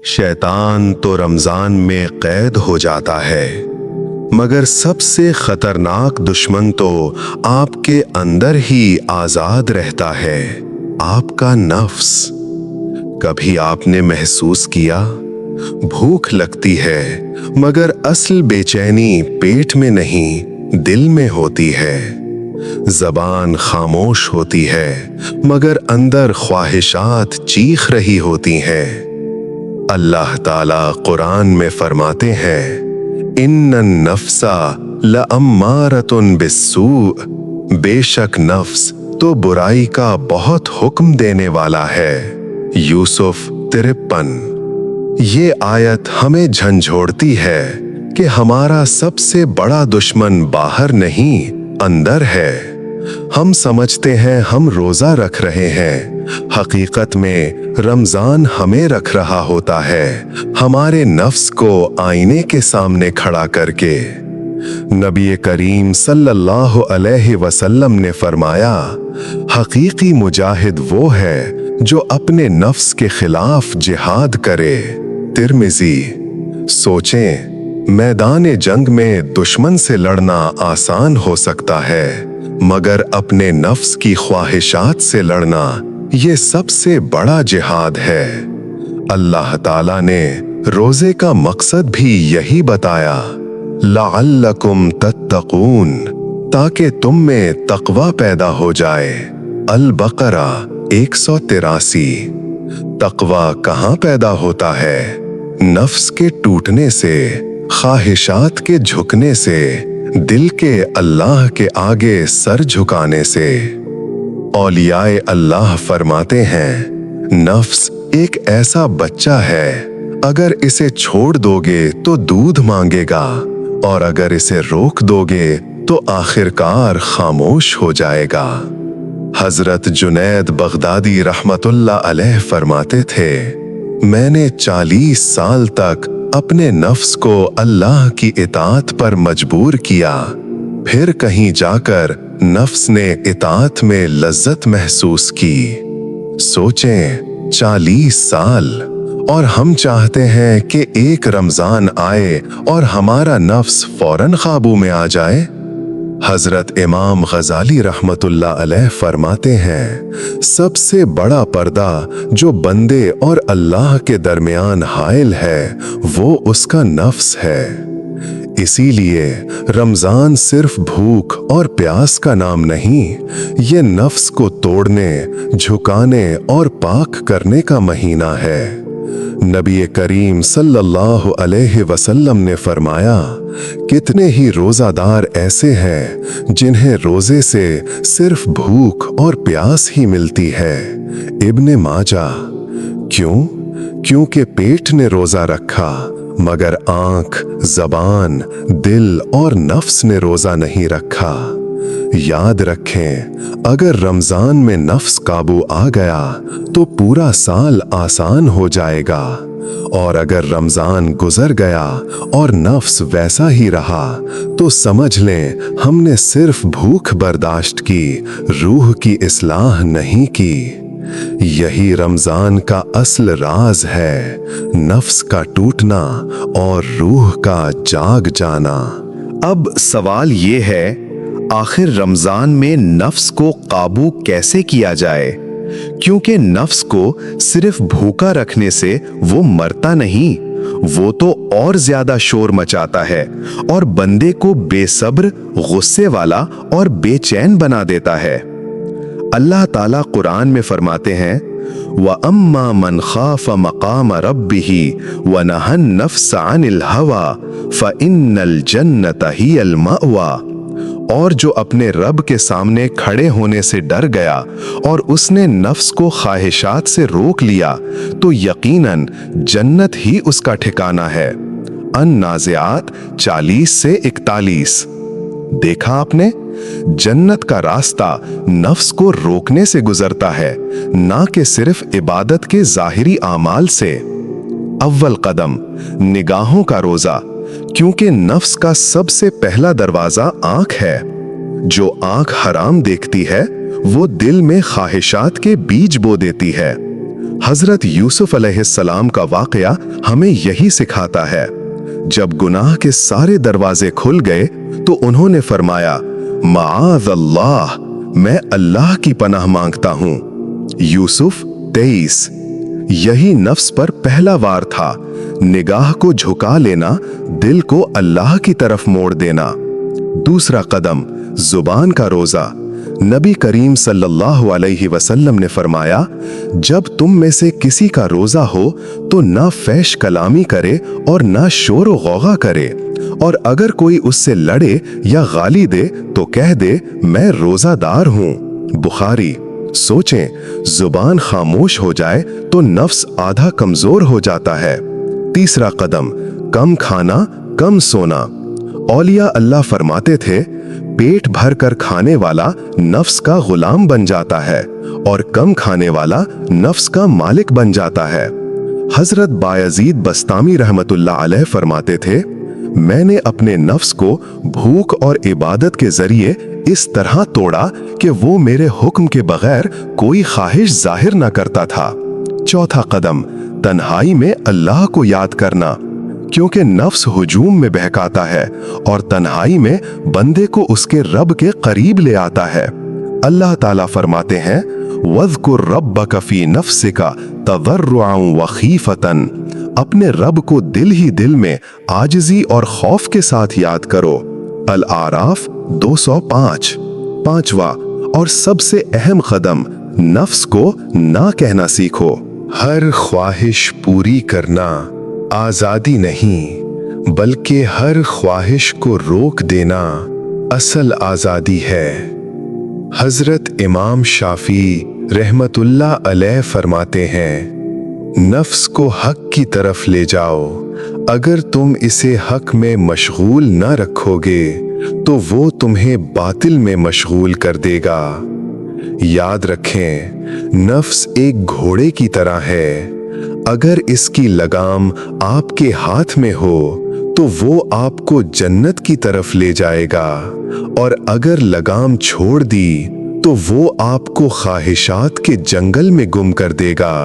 शैतान तो रमजान में कैद हो जाता है, मगर सबसे खतरनाक दुश्मन तो आपके अंदर ही आजाद रहता है, आपका नफ्स। कभी आपने महसूस किया, भूख लगती है मगर असल बेचैनी पेट में नहीं दिल में होती है। जबान खामोश होती है मगर अंदर ख्वाहिशात चीख रही होती हैं। अल्लाह ताला कुरान में फरमाते हैं, इन्नन नफ्सा लअम्मारतुन बिस्सू, बेशक नफ्स तो बुराई का बहुत हुक्म देने वाला है। यूसुफ 53। ये आयत हमें झंझोड़ती है कि हमारा सबसे बड़ा दुश्मन बाहर नहीं अंदर है। हम समझते हैं हम रोजा रख रहे हैं, हकीकत में रमजान हमें रख रहा होता है, हमारे नफ्स को आईने के सामने खड़ा करके। नबी करीम सल्लल्लाहु अलैहि वसल्लम ने फरमाया, हकीकी मुजाहिद वो है जो अपने नफ्स के खिलाफ जिहाद करे। तिर्मिजी। सोचें, मैदान जंग में दुश्मन से लड़ना आसान हो सकता है, मगर अपने नफ्स की ख्वाहिशात से लड़ना ये सबसे बड़ा जिहाद है। अल्लाह ताला ने रोजे का मकसद भी यही बताया, लअल्लकुम तत्तकून, ताकि तुम में तकवा पैदा हो जाए। अल बकरा 183। तकवा कहाँ पैदा होता है? नफ्स के टूटने से, ख्वाहिशात के झुकने से, दिल के अल्लाह के आगे सर झुकाने से। औलियाए अल्लाह फरमाते हैं, नफ्स एक ऐसा बच्चा है, अगर इसे छोड़ दोगे तो दूध मांगेगा, और अगर इसे रोक दोगे तो आखिरकार खामोश हो जाएगा। हजरत जुनैद बगदादी रहमतुल्लाह अलैह फरमाते थे, मैंने 40 साल तक अपने नफ्स को अल्लाह की इताअत पर मजबूर किया, फिर कहीं जाकर नफ्स ने इताअत में लज्जत महसूस की। सोचें, 40 साल, और हम चाहते हैं कि एक रमजान आए और हमारा नफ्स फौरन काबू में आ जाए। हजरत इमाम गजाली रहमतुल्लाह अलैह फरमाते हैं, सबसे बड़ा पर्दा जो बंदे और अल्लाह के दरमियान हाइल है, वो उसका नफ्स है। इसीलिए रमजान सिर्फ भूख और प्यास का नाम नहीं, ये नफ्स को तोड़ने, झुकाने और पाक करने का महीना है। नबी करीम सल्लल्लाहु अलैहि वसल्लम ने फरमाया, कितने ही रोजादार ऐसे हैं जिन्हें रोजे से सिर्फ भूख और प्यास ही मिलती है। इब्ने माजा। क्यों? क्योंकि पेट ने रोजा रखा, मगर आंख, जबान, दिल और नफ्स ने रोजा नहीं रखा। याद रखें, अगर रमजान में नफ्स काबू आ गया तो पूरा साल आसान हो जाएगा, और अगर रमजान गुजर गया और नफ्स वैसा ही रहा तो समझ लें हमने सिर्फ भूख बर्दाश्त की, रूह की इस्लाह नहीं की। यही रमजान का असल राज है, नफ्स का टूटना और रूह का जाग जाना। अब सवाल ये है, आखिर रमजान में नफ्स को काबू कैसे किया जाए? क्योंकि नफ्स को सिर्फ भूखा रखने से वो मरता नहीं, वो तो और ज्यादा शोर मचाता है और बंदे को बेसब्र, गुस्से वाला और बेचैन बना देता है। अल्लाह ताला कुरान में फरमाते हैं, व अम्मा मन खाफ मकाम रब्बिही व नहन नफ्स अनिल हवा फ इन्नल जन्नत हियल मअवा। और जो अपने रब के सामने खड़े होने से डर गया और उसने नफ्स को ख्वाहिशात से रोक लिया, तो यकीनन जन्नत ही उसका ठिकाना है। अन-नाज़िआत 40 से 41। देखा आपने, जन्नत का रास्ता नफ्स को रोकने से गुजरता है, ना कि सिर्फ इबादत के जाहिरी आमाल से। अव्वल कदम निगाहों का रोजा, क्योंकि नफ्स का सबसे पहला दरवाजा आंख है। जो आंख हराम देखती है वो दिल में ख्वाहिशात के बीज बो देती है। हजरत यूसुफ अलैहिस्सलाम का वाकया हमें यही सिखाता है। जब गुनाह के सारे दरवाजे खुल गए तो उन्होंने फरमाया, माआज़ अल्लाह, मैं अल्लाह की पनाह मांगता हूं। यूसुफ 23। यही नफ्स पर पहला वार था, निगाह को झुका लेना, दिल को अल्लाह की तरफ मोड़ देना। दूसरा कदम, जुबान का रोजा। नबी करीम सल्लल्लाहु अलैहि वसल्लम ने फरमाया, जब तुम में से किसी का रोजा हो तो ना फैश कलामी करे और ना शोर गौगा करे, और अगर कोई उससे लड़े या गाली दे तो कह दे मैं रोजादार हूं। बुखारी। सोचें, जुबान खामोश हो जाए तो नफ्स आधा कमजोर हो जाता है। तीसरा कदम, कम खाना, कम सोना। औलिया अल्लाह फरमाते थे, पेट भर कर खाने वाला नफ्स का गुलाम बन जाता है और कम खाने वाला नफ्स का मालिक बन जाता है। हजरत बायजीद बस्तामी रहमतुल्लाह अलैह फरमाते थे, मैंने अपने नफ्स को भूख और इबादत के जरिए इस तरह तोड़ा कि वो मेरे हुक्म के बगैर कोई ख्वाहिश जाहिर न करता था। चौथा कदम, तन्हाई में अल्लाह को याद करना, क्योंकि नफ्स हुजूम में बहकाता है और तन्हाई में बंदे को उसके रब के करीब ले आता है। अल्लाह ताला फरमाते हैं, वज़कुर रब्बक फी नफ्सिका तज़र्रुअन व खीफतन, अपने रब को दिल ही दिल में आजिज़ी और खौफ के साथ याद करो। अल आराफ 205। पांचवा और सबसे अहम कदम, नफ्स को ना कहना सीखो। हर ख्वाहिश पूरी करना आजादी नहीं, बल्कि हर ख्वाहिश को रोक देना असल आजादी है। हजरत इमाम शाफी रहमतुल्लाह अलैह फरमाते हैं, नफ्स को हक की तरफ ले जाओ, अगर तुम इसे हक में मशगूल न रखोगे तो वो तुम्हें बातिल में मशगूल कर देगा। याद रखें, नफ्स एक घोड़े की तरह है, अगर इसकी लगाम आपके हाथ में हो तो वो आपको जन्नत की तरफ ले जाएगा, और अगर लगाम छोड़ दी तो वो आपको ख्वाहिशात के जंगल में गुम कर देगा।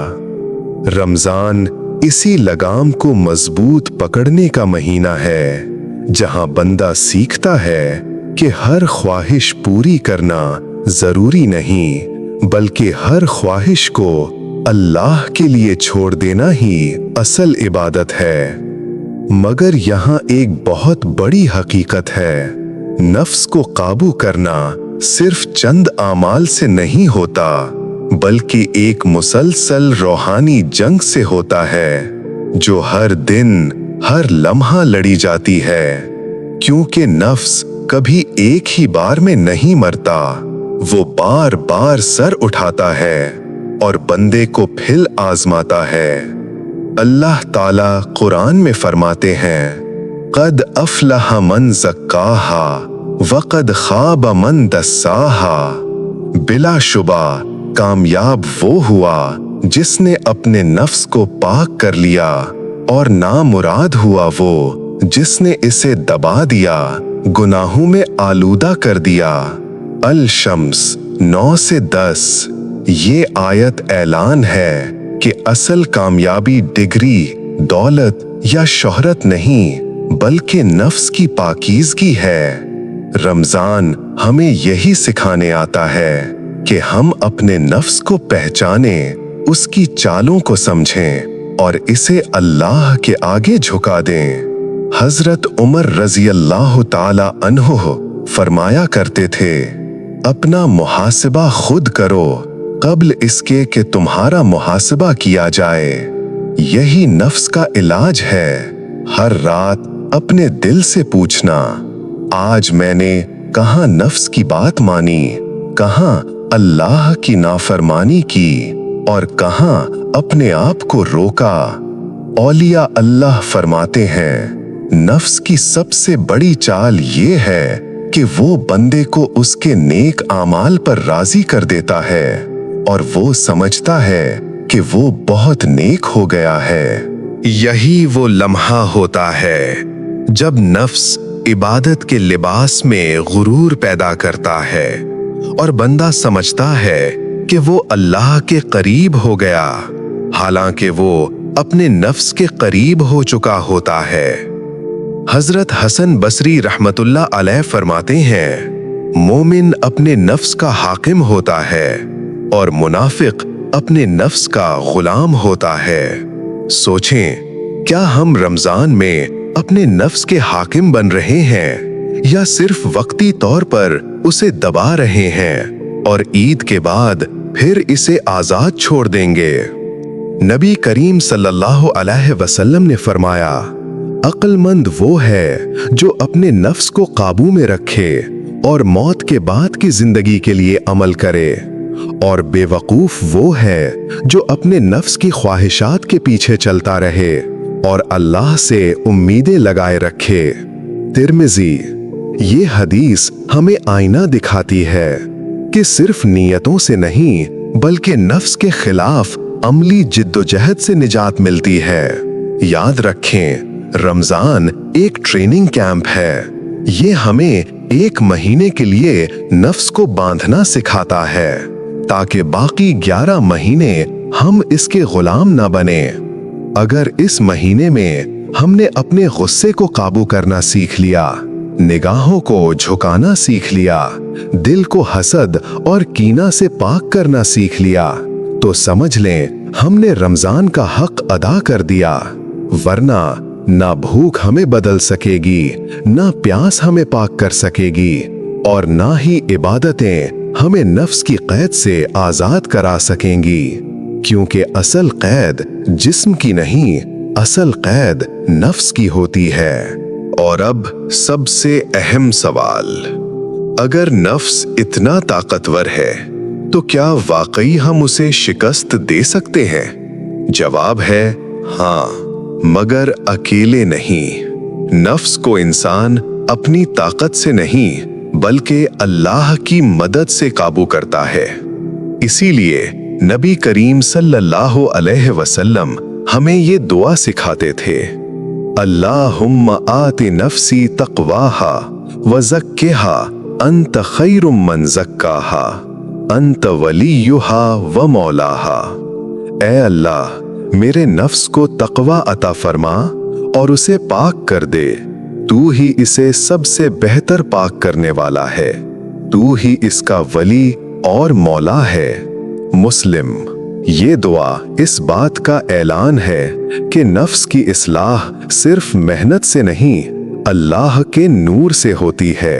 रमजान इसी लगाम को मजबूत पकड़ने का महीना है, जहां बंदा सीखता है कि हर ख्वाहिश पूरी करना जरूरी नहीं, बल्कि हर ख्वाहिश को अल्लाह के लिए छोड़ देना ही असल इबादत है। मगर यहाँ एक बहुत बड़ी हकीकत है, नफ्स को काबू करना सिर्फ चंद आमाल से नहीं होता, बल्कि एक मुसलसल रूहानी जंग से होता है, जो हर दिन हर लम्हा लड़ी जाती है। क्योंकि नफ्स कभी एक ही बार में नहीं मरता, वो बार बार सर उठाता है और बंदे को फिर आजमाता है। अल्लाह ताला कुरान में फरमाते हैं, क़द अफ़लह मन ज़क्काहा वक़द ख़ाब मन दस्साहा, बिलाशुबा कामयाब वो हुआ जिसने अपने नफ्स को पाक कर लिया, और नामुराद हुआ वो जिसने इसे दबा दिया, गुनाहों में आलूदा कर दिया। अल शम्स 9 से 10। ये आयत ऐलान है कि असल कामयाबी डिग्री, दौलत या शोहरत नहीं, बल्कि नफ्स की पाकीज़गी है। रमजान हमें यही सिखाने आता है कि हम अपने नफ्स को पहचाने, उसकी चालों को समझें और इसे अल्लाह के आगे झुका दें। हजरत उमर रज़ी अल्लाह ताला अन्हु फरमाया करते थे, अपना मुहासिबा खुद करो कब्ल इसके कि तुम्हारा मुहासिबा किया जाए। यही नफ्स का इलाज है। हर रात अपने दिल से पूछना, आज मैंने कहाँ नफ्स की बात मानी, कहाँ अल्लाह की नाफरमानी की और कहाँ अपने आप को रोका। औलिया अल्लाह फरमाते हैं, नफ्स की सबसे बड़ी चाल ये है कि वो बंदे को उसके नेक आमाल पर राजी कर देता है और वो समझता है कि वो बहुत नेक हो गया है। यही वो लम्हा होता है जब नफ्स इबादत के लिबास में गुरूर पैदा करता है और बंदा समझता है कि वो अल्लाह के करीब हो गया। हालांकि वो अपने नफ्स के करीब हो चुका होता है। हजरत हसन बसरी रहमतुल्लाह अलैह फरमाते हैं, मोमिन अपने नफ्स का हाकिम होता है और मुनाफिक अपने नफ्स का गुलाम होता है। सोचें, क्या हम रमजान में अपने नफ्स के हाकिम बन रहे हैं या सिर्फ वक्ती तौर पर उसे दबा रहे हैं और ईद के बाद फिर इसे आजाद छोड़ देंगे? नबी करीम सल्लल्लाहु अलैहि वसल्लम ने फरमाया, अक्लमंद वो है जो अपने नफ्स को काबू में रखे और मौत के बाद की जिंदगी के लिए अमल करे, और बेवकूफ वो है जो अपने नफ्स की ख्वाहिशात के पीछे चलता रहे और अल्लाह से उम्मीदें लगाए रखे। तिर्मिज़ी। ये हदीस हमें आईना दिखाती है कि सिर्फ नियतों से नहीं बल्कि नफ्स के खिलाफ अमली जिद्दोजहद से निजात मिलती है। याद रखें, रमजान एक ट्रेनिंग कैंप है। ये हमें 1 महीने के लिए नफ्स को बांधना सिखाता है ताकि बाकी 11 महीने हम इसके गुलाम ना बने। अगर इस महीने में हमने अपने गुस्से को काबू करना सीख लिया, निगाहों को झुकाना सीख लिया, दिल को हसद और कीना से पाक करना सीख लिया, तो समझ लें हमने रमजान का हक अदा कर दिया। वरना ना भूख हमें बदल सकेगी, ना प्यास हमें पाक कर सकेगी और ना ही इबादतें हमें नफ्स की कैद से आजाद करा सकेंगी, क्योंकि असल कैद जिस्म की नहीं, असल कैद नफ्स की होती है। और अब सबसे अहम सवाल, अगर नफ्स इतना ताकतवर है तो क्या वाकई हम उसे शिकस्त दे सकते हैं? जवाब है हाँ, मगर अकेले नहीं। नफ्स को इंसान अपनी ताकत से नहीं बल्कि अल्लाह की मदद से काबू करता है। इसीलिए नबी करीम सल्लल्लाहु अलैहि वसल्लम हमें ये दुआ सिखाते थे, अल्लाहुम्मा आति नफ्सी तक़वाहा व ज़क्किहा अंत खैरुम मन ज़क्काहा अंत वलीयुहा व मौलाहा। ऐ अल्लाह, मेरे नफ्स को तक़वा अता फरमा और उसे पाक कर दे। तू ही इसे सबसे बेहतर पाक करने वाला है। तू ही इसका वली और मौला है। मुस्लिम। ये दुआ इस बात का ऐलान है कि नफ्स की इस्लाह सिर्फ मेहनत से नहीं, अल्लाह के नूर से होती है।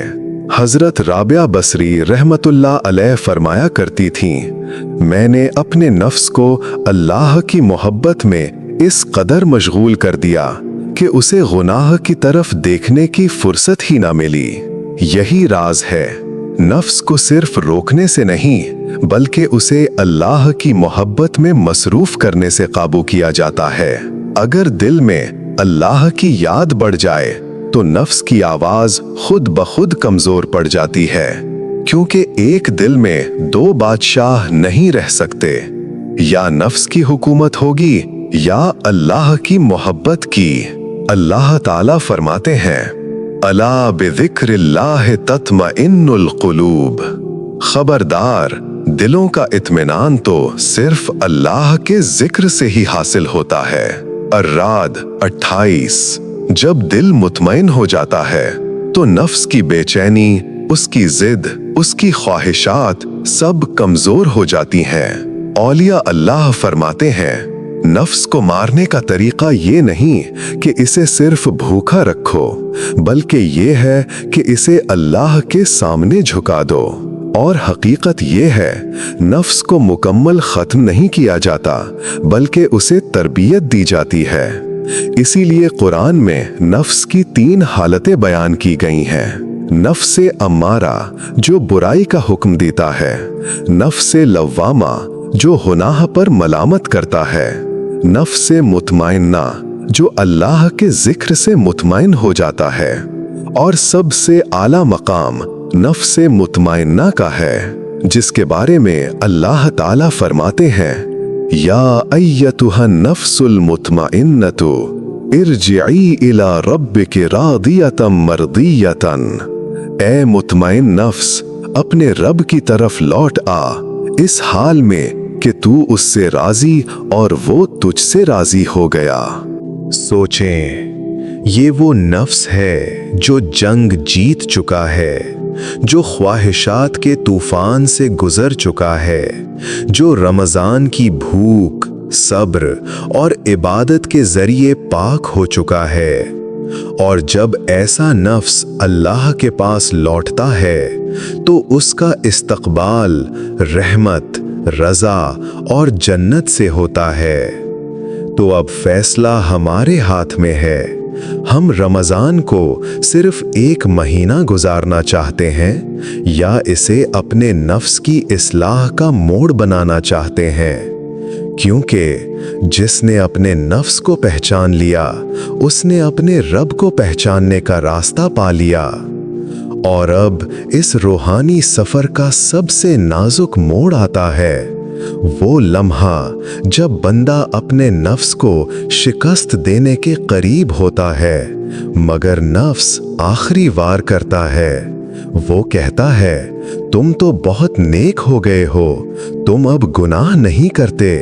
हजरत राबिया बसरी रहमतुल्लाह अलैह फरमाया करती थीं, मैंने अपने नफ्स को अल्लाह की मोहब्बत में इस कदर मशगूल कर दिया कि उसे गुनाह की तरफ देखने की फुर्सत ही ना मिली। यही राज है, नफ्स को सिर्फ रोकने से नहीं बल्कि उसे अल्लाह की मोहब्बत में मसरूफ करने से काबू किया जाता है। अगर दिल में अल्लाह की याद बढ़ जाए तो नफ्स की आवाज खुद ब खुद कमजोर पड़ जाती है, क्योंकि एक दिल में 2 बादशाह नहीं रह सकते। या नफ्स की हुकूमत होगी या अल्लाह की मोहब्बत की। अल्लाह ताला फरमाते हैं, अला बिज़िक्रिल्लाह तत्मइन्नुल क़ुलूब। खबरदार, दिलों का इत्मीनान तो सिर्फ अल्लाह के जिक्र से ही हासिल होता है। अर्राद 28। जब दिल मुतमईन हो जाता है तो नफ्स की बेचैनी, उसकी जिद, उसकी ख्वाहिशात सब कमजोर हो जाती हैं। औलिया अल्लाह फरमाते हैं, नफ्स को मारने का तरीका ये नहीं कि इसे सिर्फ भूखा रखो, बल्कि ये है कि इसे अल्लाह के सामने झुका दो। और हकीकत ये है, नफ्स को मुकम्मल खत्म नहीं किया जाता बल्कि उसे तरबियत दी जाती है। इसीलिए कुरान में नफ्स की 3 हालतें बयान की गई हैं। नफ्से अम्मारा जो बुराई का हुक्म देता है, नफ्से लव्वामा जो गुनाह पर मलामत करता है, नफ्से मुतमइन्ना जो अल्लाह के जिक्र से मुतमइन हो जाता है, और सबसे आला मकाम नफ्से मुतमइन्ना का है, जिसके बारे में अल्लाह ताला फरमाते हैं, या अय्यतुहन नफ्सुल मुतमइन्नतु इरजिई इला रब्बिकी रादियतम मर्दियतन। ए मुतमइन नफ्स, अपने रब की तरफ लौट आ, इस हाल में कि तू उससे राजी और वो तुझसे राजी हो गया। सोचें, ये वो नफ्स है जो जंग जीत चुका है, जो ख्वाहिशात के तूफान से गुजर चुका है, जो रमजान की भूख, सब्र और इबादत के जरिए पाक हो चुका है। और जब ऐसा नफ्स अल्लाह के पास लौटता है तो उसका इस्तकबाल रहमत, रज़ा और जन्नत से होता है। तो अब फैसला हमारे हाथ में है। हम रमज़ान को सिर्फ एक महीना गुजारना चाहते हैं या इसे अपने नफ्स की इस्लाह का मोड़ बनाना चाहते हैं, क्योंकि जिसने अपने नफ्स को पहचान लिया उसने अपने रब को पहचानने का रास्ता पा लिया। और अब इस रूहानी सफर का सबसे नाजुक मोड़ आता है, वो लम्हा जब बंदा अपने नफ्स को शिकस्त देने के करीब होता है, मगर नफ्स आखिरी वार करता है। वो कहता है, तुम तो बहुत नेक हो गए हो, तुम अब गुनाह नहीं करते,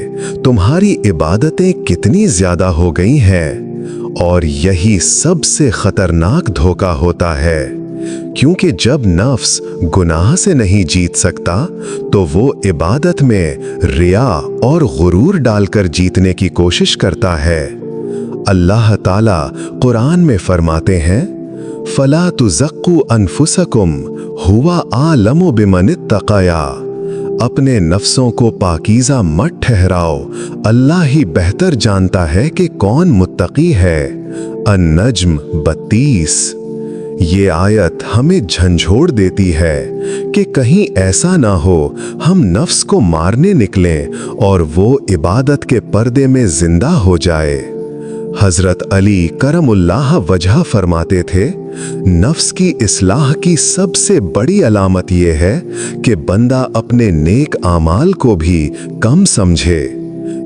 तुम्हारी इबादतें कितनी ज्यादा हो गई हैं। और यही सबसे खतरनाक धोखा होता है, क्योंकि जब नफ्स गुनाह से नहीं जीत सकता तो वो इबादत में रिया और गुरूर डालकर जीतने की कोशिश करता है। अल्लाह ताला कुरान में फरमाते हैं, फला तुज़क्कू अनफुसकुम हुवा आलमु बिमनित्तक़या। अपने नफ्सों को पाकीज़ा मत ठहराओ, अल्लाह ही बेहतर जानता है कि कौन मुत्तकी है। अन-नज्म 32। ये आयत हमें झंझोड़ देती है कि कहीं ऐसा ना हो हम नफ्स को मारने निकलें और वो इबादत के पर्दे में जिंदा हो जाए। हजरत अली करमुल्लाह वजह फरमाते थे, नफ्स की इस्लाह की सबसे बड़ी अलामत ये है कि बंदा अपने नेक आमाल को भी कम समझे।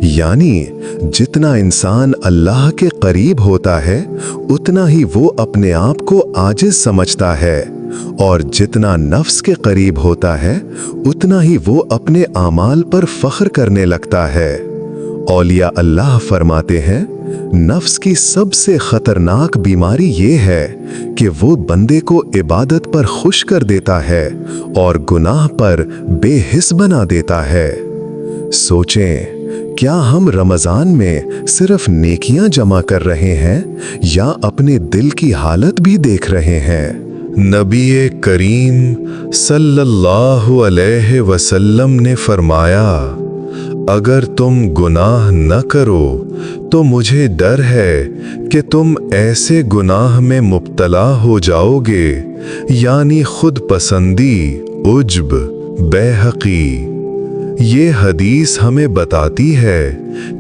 यानी जितना इंसान अल्लाह के करीब होता है उतना ही वो अपने आप को आजिज समझता है, और जितना नफ्स के करीब होता है उतना ही वो अपने आमाल पर फख्र करने लगता है। औलिया अल्लाह फरमाते हैं, नफ्स की सबसे खतरनाक बीमारी ये है कि वो बंदे को इबादत पर खुश कर देता है और गुनाह पर बेहिस बना देता है। सोचें, क्या हम रमजान में सिर्फ नेकियां जमा कर रहे हैं या अपने दिल की हालत भी देख रहे हैं? नबी करीम सल्लल्लाहु अलैहि वसल्लम ने फरमाया, अगर तुम गुनाह न करो तो मुझे डर है कि तुम ऐसे गुनाह में मुब्तला हो जाओगे, यानी खुद पसंदी, उज्ब, बेहकी। ये हदीस हमें बताती है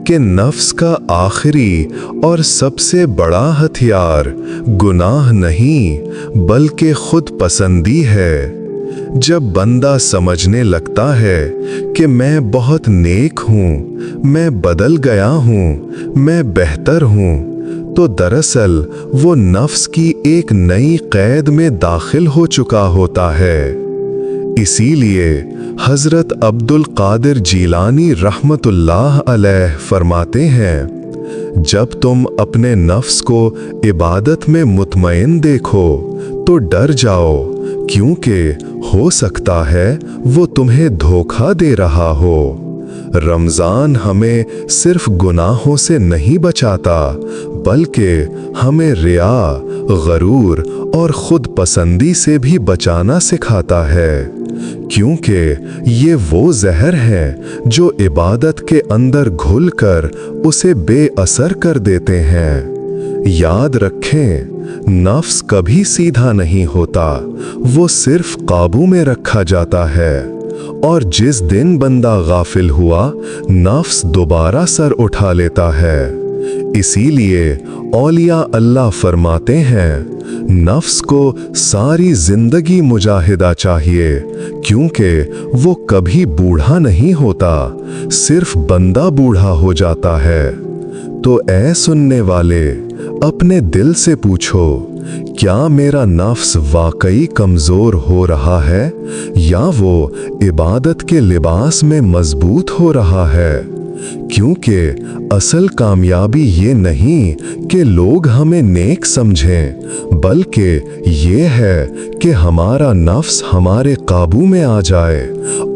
कि नफ्स का आखिरी और सबसे बड़ा हथियार गुनाह नहीं बल्कि खुद पसंदी है। जब बंदा समझने लगता है कि मैं बहुत नेक हूँ, मैं बदल गया हूँ, मैं बेहतर हूँ, तो दरअसल वो नफ्स की एक नई कैद में दाखिल हो चुका होता है। इसीलिए हजरत अब्दुल कादिर जीलानी रहमतुल्लाह अलैह फरमाते हैं, जब तुम अपने नफ्स को इबादत में मुतमईन देखो तो डर जाओ, क्योंकि हो सकता है वो तुम्हें धोखा दे रहा हो। रमजान हमें सिर्फ गुनाहों से नहीं बचाता बल्कि हमें रिया, गरूर और खुद पसंदी से भी बचाना सिखाता है, क्योंकि ये वो जहर है जो इबादत के अंदर घुलकर उसे बेअसर कर देते हैं। याद रखें, नफ्स कभी सीधा नहीं होता, वो सिर्फ काबू में रखा जाता है, और जिस दिन बंदा गाफिल हुआ नफ्स दोबारा सर उठा लेता है। इसीलिए औलिया अल्लाह फरमाते हैं, नफ्स को सारी जिंदगी मुजाहिदा चाहिए, क्योंकि वो कभी बूढ़ा नहीं होता, सिर्फ बंदा बूढ़ा हो जाता है। तो ऐ सुनने वाले, अपने दिल से पूछो, क्या मेरा नफ्स वाकई कमजोर हो रहा है या वो इबादत के लिबास में मजबूत हो रहा है? क्योंकि असल कामयाबी ये नहीं कि लोग हमें नेक समझें, बल्कि ये है कि हमारा नफ्स हमारे काबू में आ जाए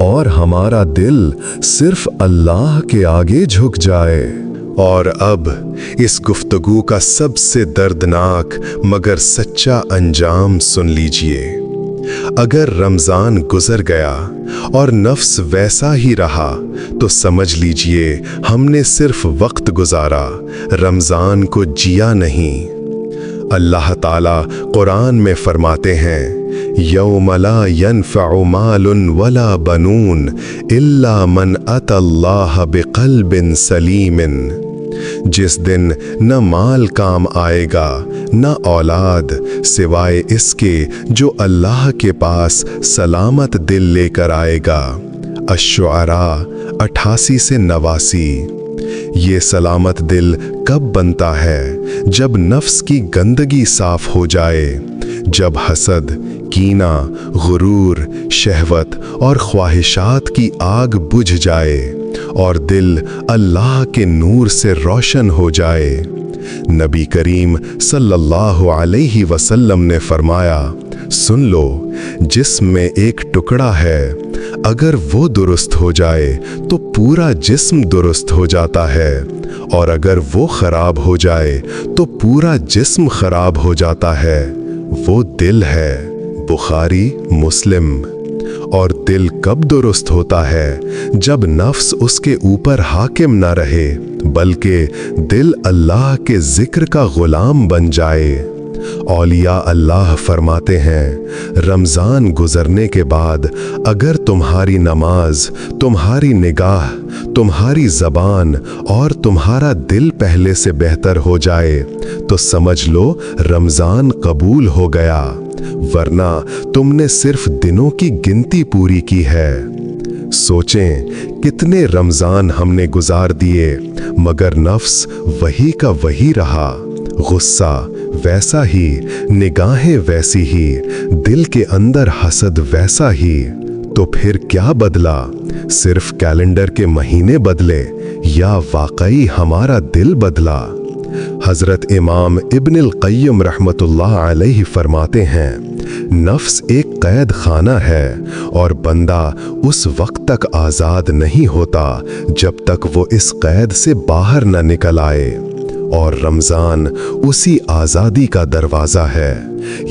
और हमारा दिल सिर्फ अल्लाह के आगे झुक जाए। और अब इस गुफ्तगू का सबसे दर्दनाक मगर सच्चा अंजाम सुन लीजिए। अगर रमजान गुजर गया और नफ्स वैसा ही रहा तो समझ लीजिए हमने सिर्फ वक्त गुजारा, रमजान को जिया नहीं। अल्लाह ताला कुरान में फरमाते हैं, यौम ला यनफ़उ मालुन वला बनून इल्ला मन अतल्लाह बिक़ल्बिन सलीमिन। जिस दिन न माल काम आएगा न औलाद, सिवाय इसके जो अल्लाह के पास सलामत दिल लेकर आएगा। अश्शुअरा 88 से 89। ये सलामत दिल कब बनता है? जब नफ्स की गंदगी साफ हो जाए, जब हसद, कीना, गुरूर, शहवत और ख्वाहिशात की आग बुझ जाए और दिल अल्लाह के नूर से रोशन हो जाए। नबी करीम सल्लल्लाहु अलैहि वसल्लम ने फरमाया, सुन लो, जिस्म में एक टुकड़ा है, अगर वो दुरुस्त हो जाए तो पूरा जिस्म दुरुस्त हो जाता है, और अगर वो खराब हो जाए तो पूरा जिस्म खराब हो जाता है। वो दिल है। बुखारी, मुस्लिम। और दिल कब दुरुस्त होता है? जब नफ्स उसके ऊपर हाकिम ना रहे, बल्कि दिल अल्लाह के जिक्र का गुलाम बन जाए। औलिया अल्लाह फरमाते हैं, रमज़ान गुजरने के बाद अगर तुम्हारी नमाज, तुम्हारी निगाह, तुम्हारी ज़बान और तुम्हारा दिल पहले से बेहतर हो जाए तो समझ लो रमज़ान कबूल हो गया, वरना तुमने सिर्फ दिनों की गिनती पूरी की है। सोचें कितने रमज़ान हमने गुजार दिए, मगर नफ्स वही का वही रहा। गुस्सा वैसा ही, निगाहें वैसी ही, दिल के अंदर हसद वैसा ही। तो फिर क्या बदला? सिर्फ कैलेंडर के महीने बदले या वाकई हमारा दिल बदला? हजरत इमाम इब्न अल क़य्यिम रहमतुल्लाह अलैहि फरमाते हैं, नफ्स एक कैद खाना है और बंदा उस वक्त तक आज़ाद नहीं होता जब तक वो इस कैद से बाहर न निकल आए, और रमज़ान उसी आज़ादी का दरवाज़ा है।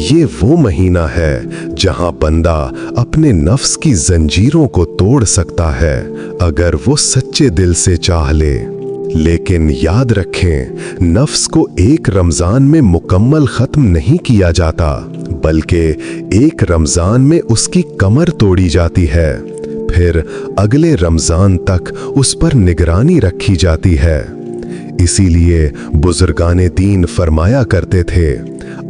ये वो महीना है जहां बंदा अपने नफ्स की जंजीरों को तोड़ सकता है अगर वो सच्चे दिल से चाह ले। लेकिन याद रखें, नफ्स को एक रमज़ान में मुकम्मल ख़त्म नहीं किया जाता, बल्कि एक रमज़ान में उसकी कमर तोड़ी जाती है, फिर अगले रमज़ान तक उस पर निगरानी रखी जाती है। इसीलिए बुजुर्गाने दीन फरमाया करते थे,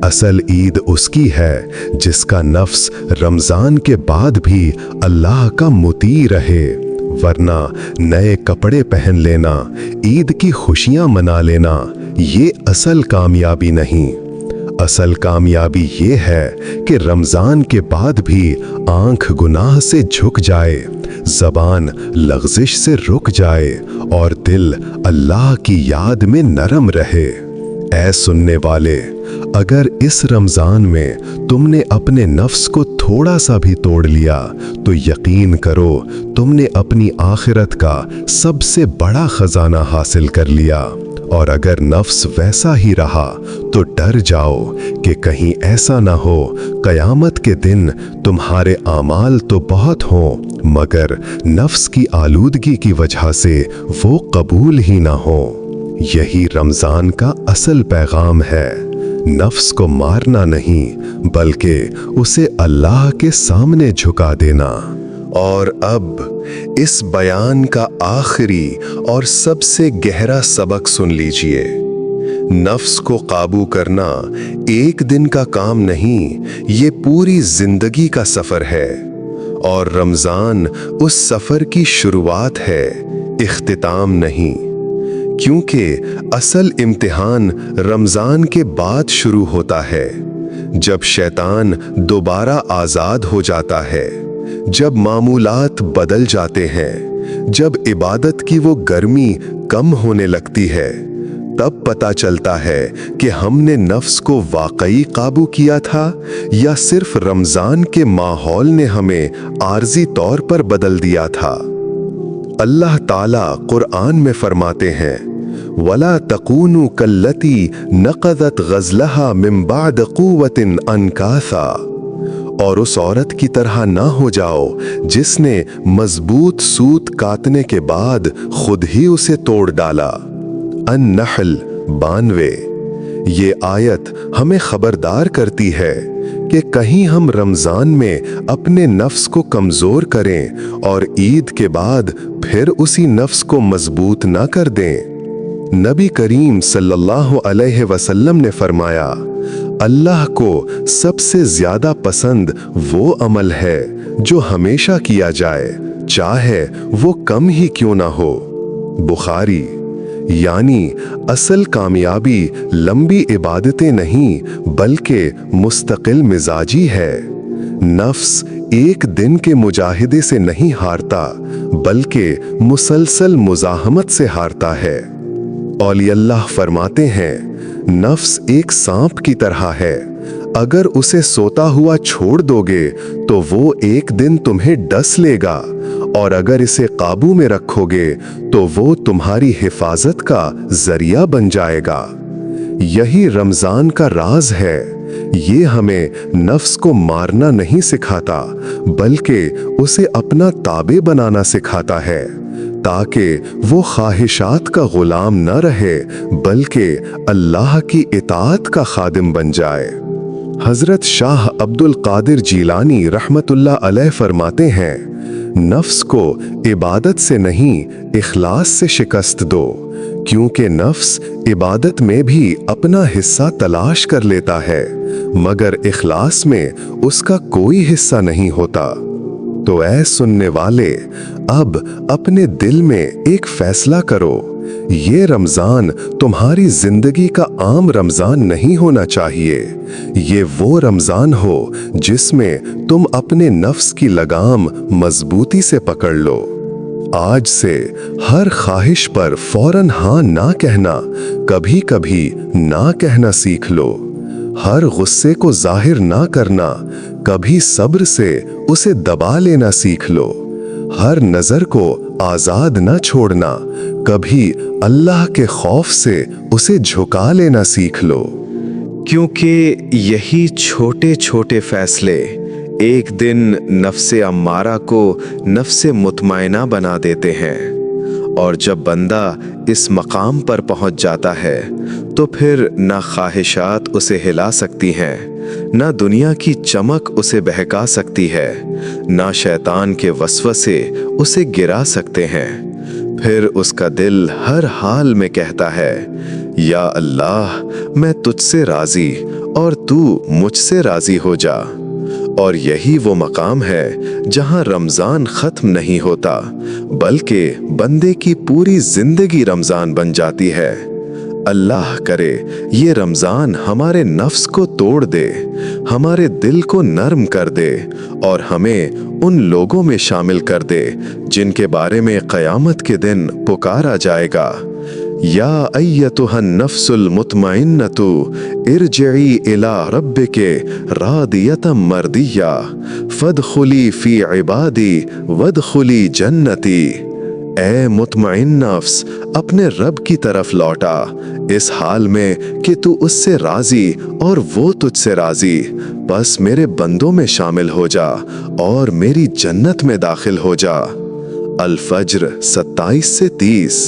असल ईद उसकी है जिसका नफ्स रमज़ान के बाद भी अल्लाह का मुती रहे, वरना नए कपड़े पहन लेना, ईद की खुशियां मना लेना, ये असल कामयाबी नहीं। असल कामयाबी ये है कि रमज़ान के बाद भी आंख गुनाह से झुक जाए, ज़बान लग़ज़िश से रुक जाए और दिल अल्लाह की याद में नरम रहे। ऐ सुनने वाले, अगर इस रमज़ान में तुमने अपने नफ्स को थोड़ा सा भी तोड़ लिया तो यकीन करो तुमने अपनी आखिरत का सबसे बड़ा खजाना हासिल कर लिया। और अगर नफ्स वैसा ही रहा तो डर जाओ कि कहीं ऐसा ना हो क़यामत के दिन तुम्हारे आमाल तो बहुत हों, मगर नफ्स की आलूदगी की वजह से वो कबूल ही ना हो। यही रमज़ान का असल पैगाम है, नफ्स को मारना नहीं बल्कि उसे अल्लाह के सामने झुका देना। और अब इस बयान का आखिरी और सबसे गहरा सबक सुन लीजिए। नफ्स को काबू करना एक दिन का काम नहीं, ये पूरी जिंदगी का सफर है, और रमज़ान उस सफर की शुरुआत है, इख्तिताम नहीं। क्योंकि असल इम्तिहान रमजान के बाद शुरू होता है, जब शैतान दोबारा आजाद हो जाता है, जब मामूलात बदल जाते हैं, जब इबादत की वो गर्मी कम होने लगती है, तब पता चलता है कि हमने नफ्स को वाकई काबू किया था या सिर्फ रमजान के माहौल ने हमें आर्जी तौर पर बदल दिया था। अल्लाह ताला कुरान में फरमाते हैं, वला तकूनु कल्लती नक़दत गज़लहा मिन बाद क़ुव्वतिन अनकासा, और उस औरत की तरह ना हो जाओ जिसने मजबूत सूत काटने के बाद खुद ही उसे तोड़ डाला। अन-नहल 92। ये आयत हमें खबरदार करती है कि कहीं हम रमजान में अपने नफ्स को कमजोर करें और ईद के बाद फिर उसी नफ्स को मजबूत ना कर दें। नबी करीम सल्लल्लाहु अलैहि वसल्लम ने फरमाया, अल्लाह को सबसे ज्यादा पसंद वो अमल है जो हमेशा किया जाए, चाहे वो कम ही क्यों ना हो। बुखारी। यानी असल कामयाबी लंबी इबादतें नहीं बल्कि मुस्तकिल मिजाजी है। नफ्स एक दिन के मुजाहिदे से नहीं हारता बल्कि मुसलसल मुजाहमत से हारता है। औलिया अल्लाह फरमाते हैं, नफ्स एक सांप की तरह है, अगर उसे सोता हुआ छोड़ दोगे तो वो एक दिन तुम्हें डस लेगा, और अगर इसे काबू में रखोगे तो वो तुम्हारी हिफाजत का जरिया बन जाएगा। यही रमजान का राज है। ये हमें नफ्स को मारना नहीं सिखाता बल्कि उसे अपना ताबे बनाना सिखाता है, ताकि वो ख्वाहिशात का गुलाम न रहे बल्कि अल्लाह की इताअत का खादिम बन जाए। हजरत शाह अब्दुल कादिर जीलानी रहमतुल्लाह अलैह फरमाते हैं, नफ्स को इबादत से नहीं इखलास से शिकस्त दो, क्योंकि नफ्स इबादत में भी अपना हिस्सा तलाश कर लेता है मगर इखलास में उसका कोई हिस्सा नहीं होता। तो ऐ सुनने वाले, अब अपने दिल में एक फैसला करो, ये रमजान तुम्हारी जिंदगी का आम रमजान नहीं होना चाहिए। ये वो रमजान हो जिसमें तुम अपने नफ्स की लगाम मजबूती से पकड़ लो। आज से हर ख्वाहिश पर फौरन हाँ ना कहना, कभी कभी ना कहना सीख लो। हर गुस्से को जाहिर ना करना, कभी सब्र से उसे दबा लेना सीख लो। हर नजर को आजाद न छोड़ना, कभी अल्लाह के खौफ से उसे झुका लेना सीख लो। क्योंकि यही छोटे छोटे फैसले एक दिन नफ्से अम्मारा को नफ्से मुतमइना बना देते हैं, और जब बंदा इस मकाम पर पहुंच जाता है तो फिर ना ख्वाहिशात उसे हिला सकती हैं, ना दुनिया की चमक उसे बहका सकती है, ना शैतान के वसवसे उसे गिरा सकते हैं। फिर उसका दिल हर हाल में कहता है, या अल्लाह, मैं तुझसे राजी और तू मुझसे राजी हो जा। और यही वो मकाम है जहां रमजान खत्म नहीं होता बल्कि बंदे की पूरी जिंदगी रमजान बन जाती है। अल्लाह करे ये रमजान हमारे नफ्स को तोड़ दे, हमारे दिल को नर्म कर दे और हमें उन लोगों में शामिल कर दे जिनके बारे में क़यामत के दिन पुकारा जाएगा, या अय्यतुहन नफ्सुल मुतमइन्नतु इरजिई इला रब्बिके रादियतम मर्दिया फदखुली फी इबादी वदखुली जन्नती। ए मुतमइन नफ्स, अपने रब की तरफ लौटा इस हाल में कि तू उससे राजी और वो तुझसे राजी, बस मेरे बंदों में शामिल हो जा और मेरी जन्नत में दाखिल हो जा। अल-फज्र 27 से 30।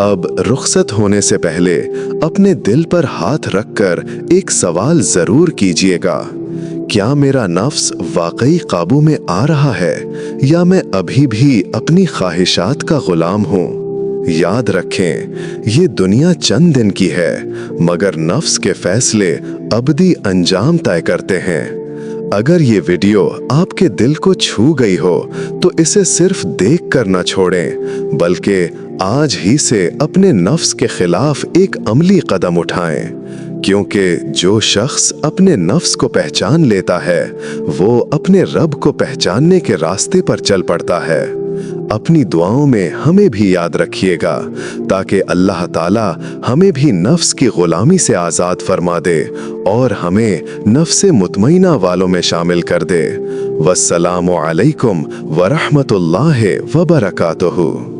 अब रुखसत होने से पहले अपने दिल पर हाथ रखकर एक सवाल जरूर कीजिएगा, क्या मेरा नफ्स वाकई काबू में आ रहा है या मैं अभी भी अपनी ख्वाहिशात का गुलाम हूँ? याद रखें, ये दुनिया चंद दिन की है मगर नफ्स के फैसले अबदी अंजाम तय करते हैं। अगर ये वीडियो आपके दिल को छू गई हो तो इसे सिर्फ देख कर न छोड़ें बल्कि आज ही से अपने नफ्स के खिलाफ एक अमली कदम उठाएं, क्योंकि जो शख्स अपने नफ्स को पहचान लेता है वो अपने रब को पहचानने के रास्ते पर चल पड़ता है। अपनी दुआओं में हमें भी याद रखिएगा ताकि अल्लाह ताला हमें भी नफ्स की गुलामी से आज़ाद फरमा दे और हमें नफ्से मुतमईना वालों में शामिल कर दे। वस्सलामु अलैकुम वरहमतुल्लाहि वबरकातुहू।